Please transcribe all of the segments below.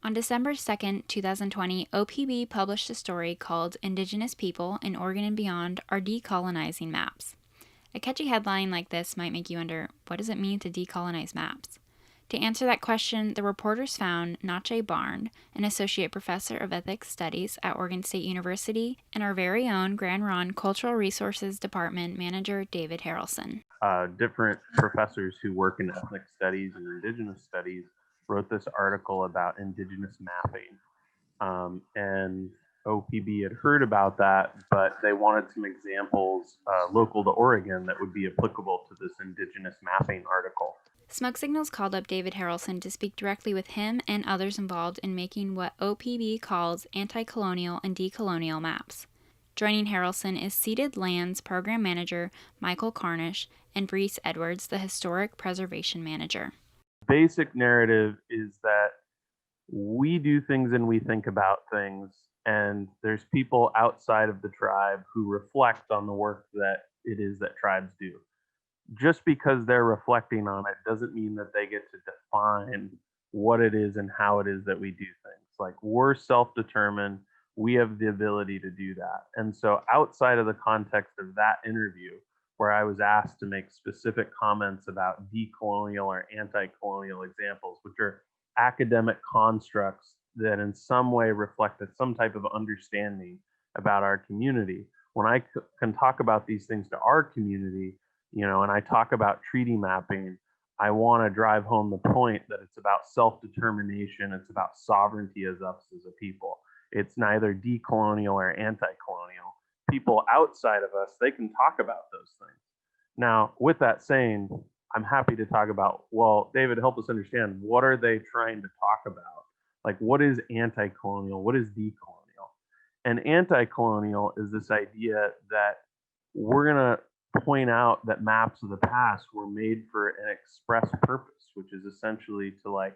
On December 2nd, 2020, OPB published a story called Indigenous People in Oregon and Beyond Are Decolonizing Maps. A catchy headline like this might make you wonder, what does it mean to decolonize maps? To answer that question, the reporters found Nache Barn, an associate professor of ethics studies at Oregon State University, and our very own Grand Ronde Cultural Resources Department manager, David Harrelson. Different professors who work in ethnic studies and indigenous studies wrote this article about indigenous mapping. And OPB had heard about that, but they wanted some examples local to Oregon that would be applicable to this indigenous mapping article. Smoke Signals called up David Harrelson to speak directly with him and others involved in making what OPB calls anti-colonial and decolonial maps. Joining Harrelson is Ceded Lands Program Manager Michael Karnosh and Briece Edwards, the Historic Preservation Manager. Basic narrative is that we do things and we think about things, and there's people outside of the tribe who reflect on the work that it is that tribes do. Just because they're reflecting on it doesn't mean that they get to define what it is and how it is that we do things. Like, we're self-determined, we have the ability to do that. And so outside of the context of that interview, where I was asked to make specific comments about decolonial or anti-colonial examples, which are academic constructs that in some way reflected some type of understanding about our community. When I can talk about these things to our community, and I talk about treaty mapping, I want to drive home the point that it's about self-determination, it's about sovereignty as us as a people. It's neither decolonial or anti-colonial. People outside of us, they can talk about those things. Now, with that saying, I'm happy to talk about, well, David, help us understand, what are they trying to talk about? Like, what is anti-colonial? What is decolonial? And anti-colonial is this idea that we're going to point out that maps of the past were made for an express purpose, which is essentially to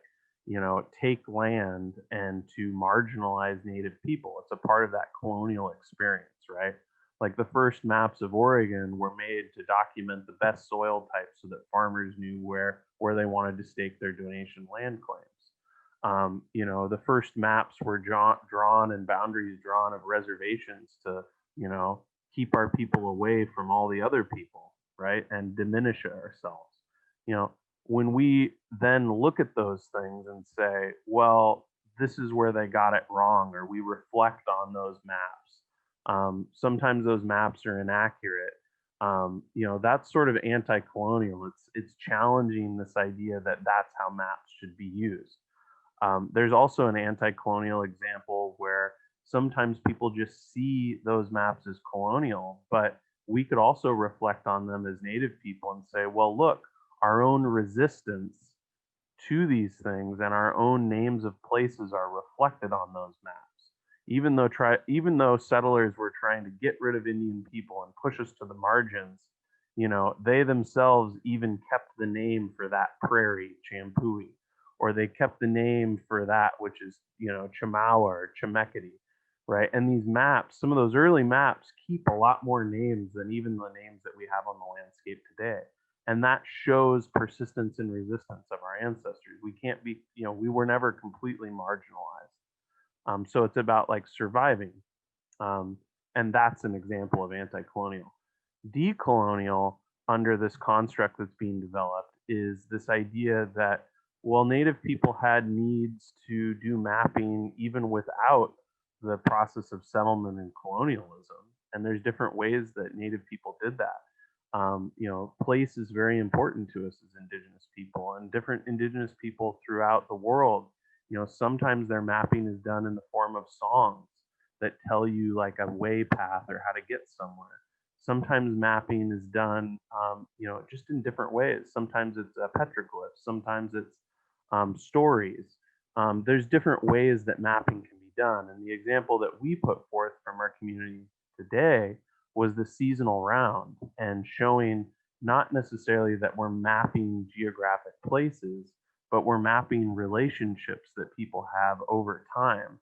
take land and to marginalize native people. It's a part of that colonial experience, right? Like, the first maps of Oregon were made to document the best soil types so that farmers knew where they wanted to stake their donation land claims. The first maps were drawn and boundaries drawn of reservations to, keep our people away from all the other people, right? And diminish ourselves. When we then look at those things and say, well, this is where they got it wrong, or we reflect on those maps. Sometimes those maps are inaccurate. That's sort of anti-colonial. It's challenging this idea that that's how maps should be used. There's also an anti-colonial example where sometimes people just see those maps as colonial, but we could also reflect on them as native people and say, well, look, our own resistance to these things and our own names of places are reflected on those maps. Even though settlers were trying to get rid of Indian people and push us to the margins, they themselves even kept the name for that prairie, Champui, or they kept the name for that which is, Chamawa or Chemeketi, right? And these maps, some of those early maps, keep a lot more names than even the names that we have on the landscape today. And that shows persistence and resistance of our ancestors. We can't be, we were never completely marginalized. So it's about surviving. And that's an example of anti-colonial. Decolonial, under this construct that's being developed, is this idea that, well, Native people had needs to do mapping even without the process of settlement and colonialism. And there's different ways that Native people did that. Place is very important to us as Indigenous people, and different Indigenous people throughout the world. Sometimes their mapping is done in the form of songs that tell you like a way path or how to get somewhere. Sometimes mapping is done, just in different ways. Sometimes it's petroglyphs. Sometimes it's stories. There's different ways that mapping can be done. And the example that we put forth from our community today was the seasonal round, and showing not necessarily that we're mapping geographic places, but we're mapping relationships that people have over time.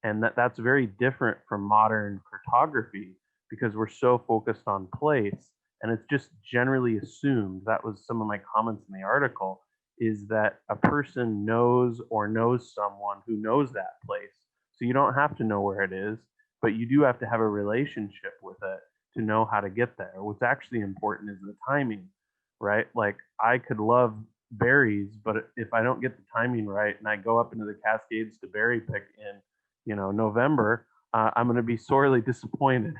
And that's very different from modern cartography, because we're so focused on place and it's just generally assumed. That was some of my comments in the article. is that a person knows or knows someone who knows that place. So you don't have to know where it is, but you do have to have a relationship with it to know how to get there. What's actually important is the timing, right? Like I could love berries, but if I don't get the timing right and I go up into the Cascades to berry pick in, November, I'm going to be sorely disappointed.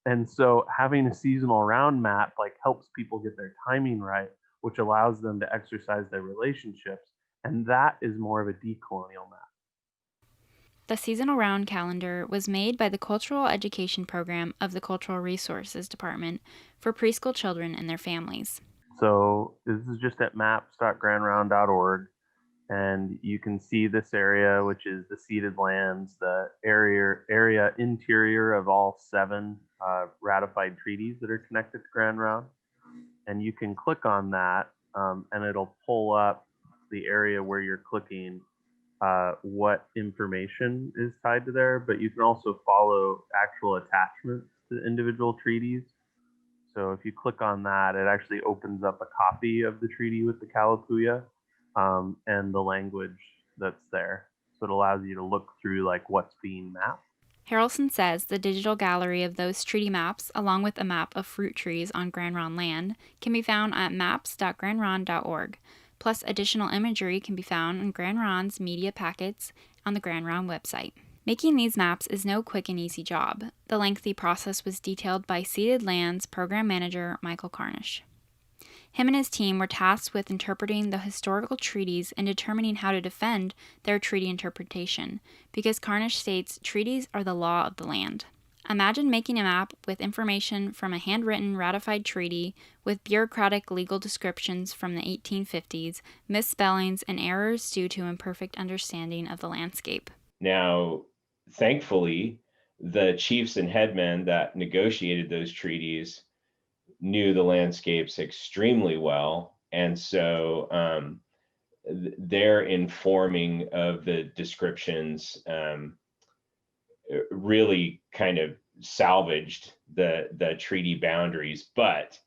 And so having a seasonal round map like helps people get their timing right, which allows them to exercise their relationships. And that is more of a decolonial map. The seasonal round calendar was made by the Cultural Education Program of the Cultural Resources Department for preschool children and their families. So this is just at maps.grandround.org. And you can see this area, which is the ceded lands, the area interior of all 7 ratified treaties that are connected to Grand Round. And you can click on that, and it'll pull up the area where you're clicking what information is tied to there. But you can also follow actual attachments to individual treaties. So if you click on that, it actually opens up a copy of the treaty with the Kalapuya and the language that's there. So it allows you to look through like what's being mapped. Harrelson says the digital gallery of those treaty maps, along with a map of fruit trees on Grand Ronde land, can be found at maps.grandronde.org. Plus, additional imagery can be found in Grand Ronde's media packets on the Grand Ronde website. Making these maps is no quick and easy job. The lengthy process was detailed by Ceded Land's program manager, Michael Karnosh. Him and his team were tasked with interpreting the historical treaties and determining how to defend their treaty interpretation, because Karnosh states treaties are the law of the land. Imagine making a map with information from a handwritten, ratified treaty with bureaucratic legal descriptions from the 1850s, misspellings, and errors due to imperfect understanding of the landscape. Now, thankfully, the chiefs and headmen that negotiated those treaties knew the landscapes extremely well. And so their informing of the descriptions really kind of salvaged the treaty boundaries. But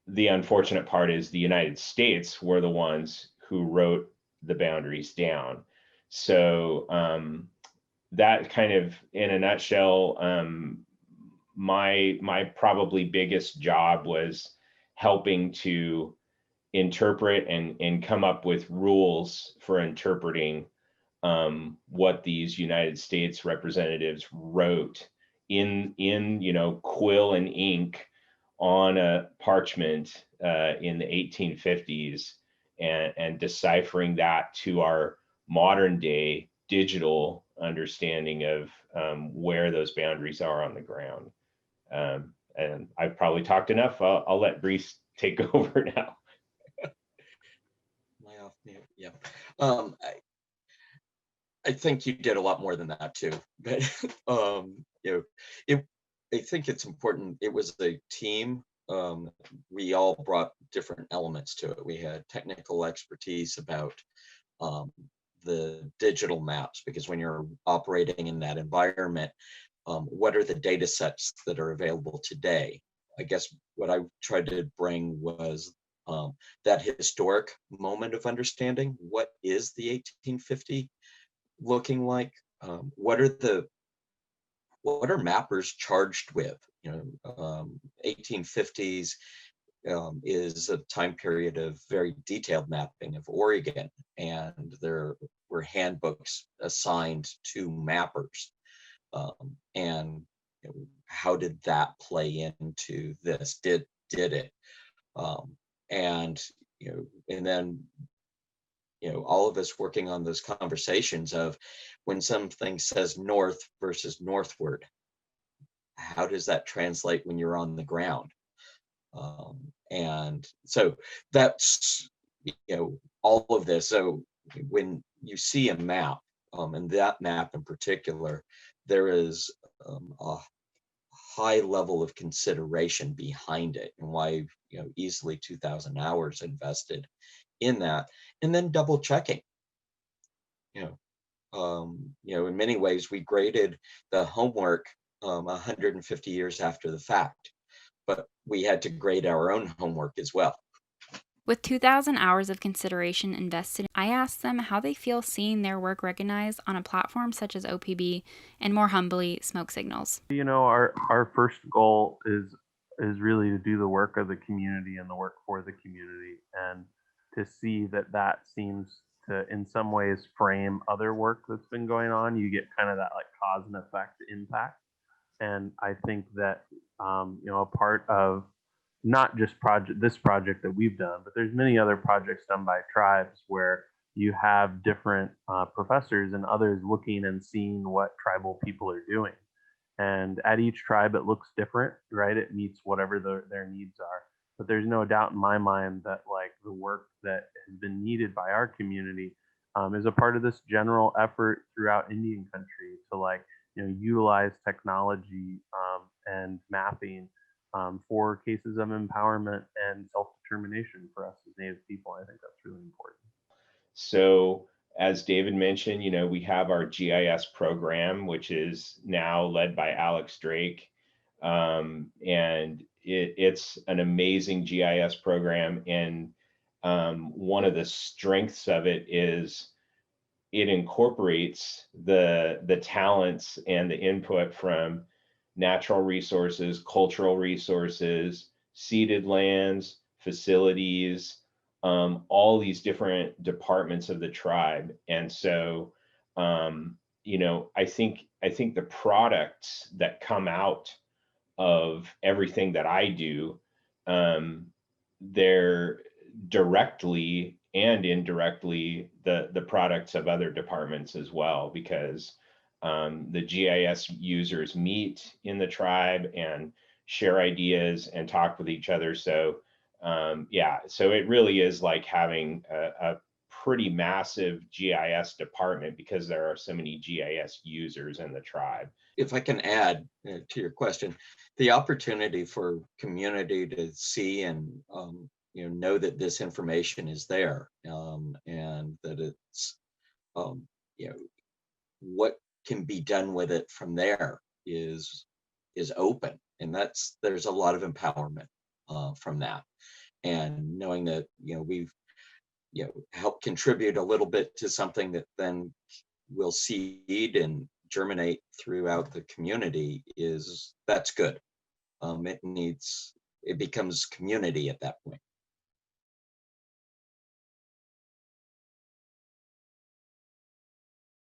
the unfortunate part is the United States were the ones who wrote the boundaries down. So that kind of, in a nutshell, my probably biggest job was helping to interpret and come up with rules for interpreting what these United States representatives wrote in quill and ink on a parchment in the 1850s, and deciphering that to our modern day digital understanding of where those boundaries are on the ground. And I've probably talked enough. I'll let Briece take over now. Am I off mute? Yeah. I think you did a lot more than that too. But I think it's important. It was a team. We all brought different elements to it. We had technical expertise about the digital maps, because when you're operating in that environment, what are the data sets that are available today? I guess what I tried to bring was that historic moment of understanding. What is the 1850 looking like? What are mappers charged with? 1850s is a time period of very detailed mapping of Oregon, and there were handbooks assigned to mappers. And how did that play into this? Did it? And then all of us working on those conversations of when something says north versus northward, how does that translate when you're on the ground? And so that's all of this. So when you see a map, and that map in particular, there is a high level of consideration behind it, and why easily 2,000 hours invested in that, and then double checking. In many ways, we graded the homework 150 years after the fact, but we had to grade our own homework as well. With 2,000 hours of consideration invested, I asked them how they feel seeing their work recognized on a platform such as OPB and, more humbly, smoke signals. Our first goal is really to do the work of the community and the work for the community, and to see that seems to in some ways frame other work that's been going on. You get kind of that like cause and effect impact, and I think that a part of not just this project that we've done, but there's many other projects done by tribes where you have different professors and others looking and seeing what tribal people are doing. And at each tribe, it looks different, right? It meets whatever their needs are. But there's no doubt in my mind that like the work that has been needed by our community is a part of this general effort throughout Indian country to like utilize technology and mapping for cases of empowerment and self-determination for us as Native people. I think that's really important. So as David mentioned, we have our GIS program, which is now led by Alex Drake. And it's an amazing GIS program. And one of the strengths of it is it incorporates the talents and the input from natural resources, cultural resources, ceded lands, facilities, all these different departments of the tribe. And so, I think the products that come out of everything that I do, they're directly and indirectly the products of other departments as well, because the GIS users meet in the tribe and share ideas and talk with each other. So so it really is like having a pretty massive GIS department because there are so many GIS users in the tribe. If I can add to your question, the opportunity for community to see and know that this information is there, and that it's what can be done with it from there is open, and there's a lot of empowerment from that, and knowing that we've helped contribute a little bit to something that then will seed and germinate throughout the community that's good. It becomes community at that point.